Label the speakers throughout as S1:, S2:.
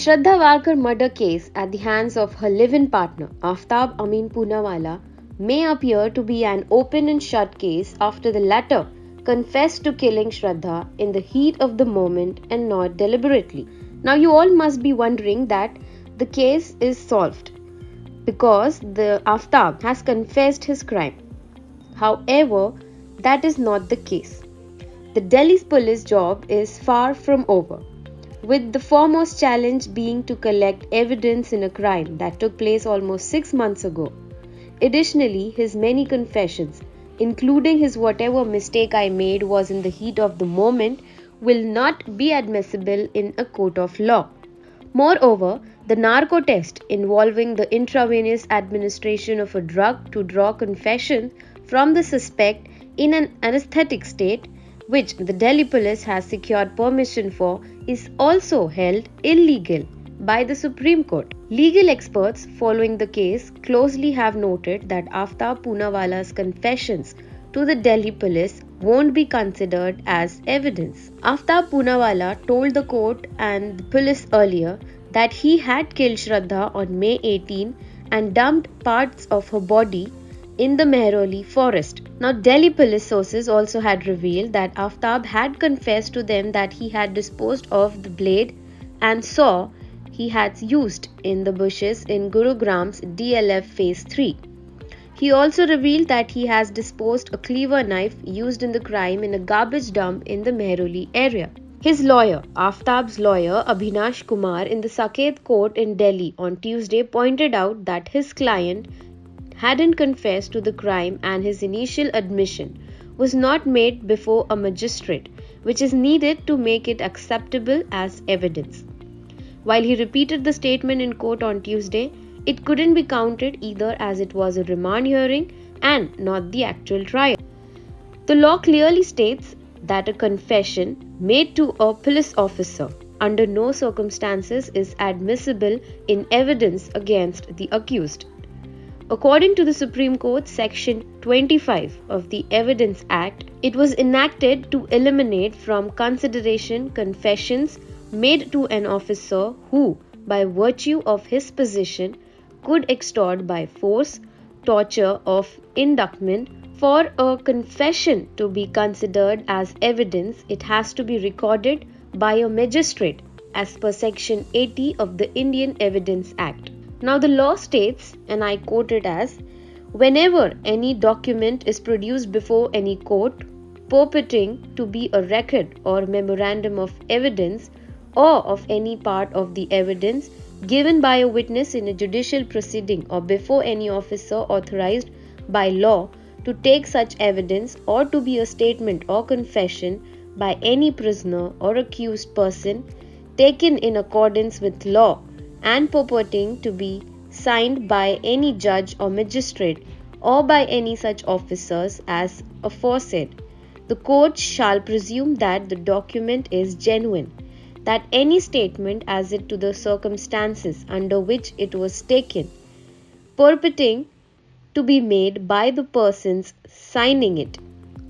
S1: Shraddhamurder murder case at the hands of her live-in partner, Aaftab Poonawala, may appear to be an open and shut case after the latter confessed to killing Shraddha in the heat of the moment and not deliberately. Now, you all must be wondering that the case is solved because the Aaftab has confessed his crime. However, that is not the case. The Delhi's police job is far from over, with the foremost challenge being to collect evidence in a crime that took place almost 6 months ago. Additionally, his many confessions, including his whatever mistake I made was in the heat of the moment, will not be admissible in a court of law. Moreover, the narco test involving the intravenous administration of a drug to draw confession from the suspect in an anesthetic state, which the Delhi police has secured permission for, is also held illegal by the Supreme Court. Legal experts following the case closely have noted that Aaftab Poonawala's confessions to the Delhi police won't be considered as evidence. Aaftab Poonawala told the court and the police earlier that he had killed Shraddha on May 18 and dumped parts of her body in the Mehroli forest. Now, Delhi police sources also had revealed that Aaftab had confessed to them that he had disposed of the blade and saw he had used in the bushes in Gurugram's DLF Phase 3. He also revealed that he has disposed a cleaver knife used in the crime in a garbage dump in the Mehroli area. His lawyer, Aaftab's lawyer Abhinash Kumar, in the Saket court in Delhi on Tuesday pointed out that his client hadn't confessed to the crime and his initial admission was not made before a magistrate, which is needed to make it acceptable as evidence. While he repeated the statement in court on Tuesday, it couldn't be counted either as it was a remand hearing and not the actual trial. The law clearly states that a confession made to a police officer under no circumstances is admissible in evidence against the accused. According to the Supreme Court, Section 25 of the Evidence Act, it was enacted to eliminate from consideration confessions made to an officer who, by virtue of his position, could extort by force, torture, or inducement. For a confession to be considered as evidence, it has to be recorded by a magistrate as per Section 80 of the Indian Evidence Act. Now, the law states, and I quote it as, whenever any document is produced before any court purporting to be a record or memorandum of evidence or of any part of the evidence given by a witness in a judicial proceeding or before any officer authorized by law to take such evidence or to be a statement or confession by any prisoner or accused person taken in accordance with law and purporting to be signed by any judge or magistrate or by any such officers as aforesaid, the court shall presume that the document is genuine, that any statement as it to the circumstances under which it was taken, purporting to be made by the persons signing it,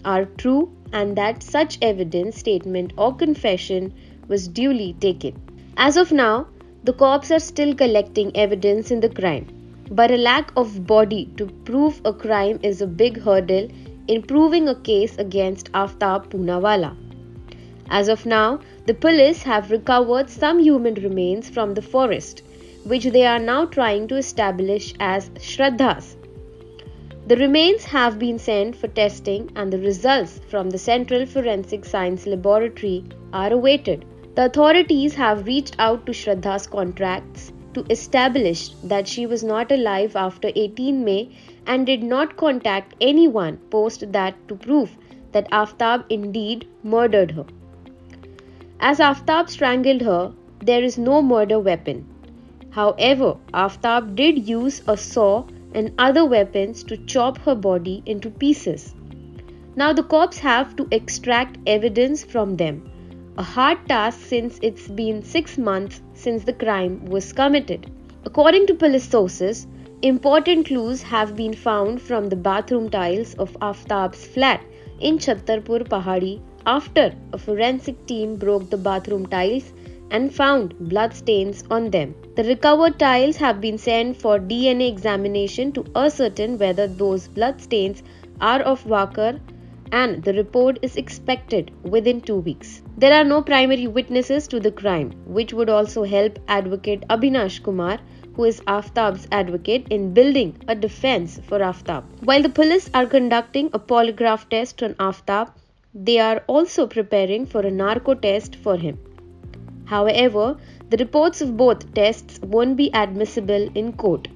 S1: are true, and that such evidence, statement or confession was duly taken. As of now, the cops are still collecting evidence in the crime, but a lack of body to prove a crime is a big hurdle in proving a case against Aaftab Poonawala. As of now, the police have recovered some human remains from the forest, which they are now trying to establish as Shraddha's. The remains have been sent for testing and the results from the Central Forensic Science Laboratory are awaited. The authorities have reached out to Shraddha's contacts to establish that she was not alive after 18 May and did not contact anyone post that to prove that Aaftab indeed murdered her. As Aaftab strangled her, there is no murder weapon. However, Aaftab did use a saw and other weapons to chop her body into pieces. Now the cops have to extract evidence from them, a hard task since it's been 6 months since the crime was committed. According to police sources, important clues have been found from the bathroom tiles of Aaftab's flat in Chhattarpur Pahadi after a forensic team broke the bathroom tiles and found blood stains on them. The recovered tiles have been sent for DNA examination to ascertain whether those blood stains are of Walker, and the report is expected within 2 weeks. There are no primary witnesses to the crime, which would also help advocate Abhinash Kumar, who is Aaftab's advocate, in building a defense for Aaftab. While the police are conducting a polygraph test on Aaftab, they are also preparing for a narco test for him. However, the reports of both tests won't be admissible in court.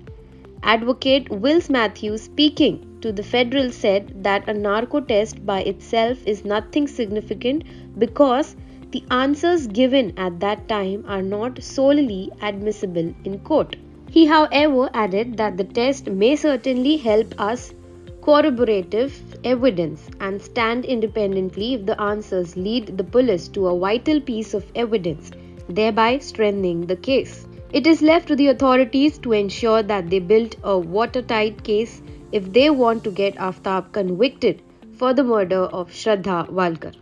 S1: Advocate Wills Matthews, speaking to the federal, said that a narco test by itself is nothing significant because the answers given at that time are not solely admissible in court. He, however, added that the test may certainly help us corroborative evidence and stand independently if the answers lead the police to a vital piece of evidence, thereby strengthening the case. It is left to the authorities to ensure that they build a watertight case if they want to get Aaftab convicted for the murder of Shraddha Walkar.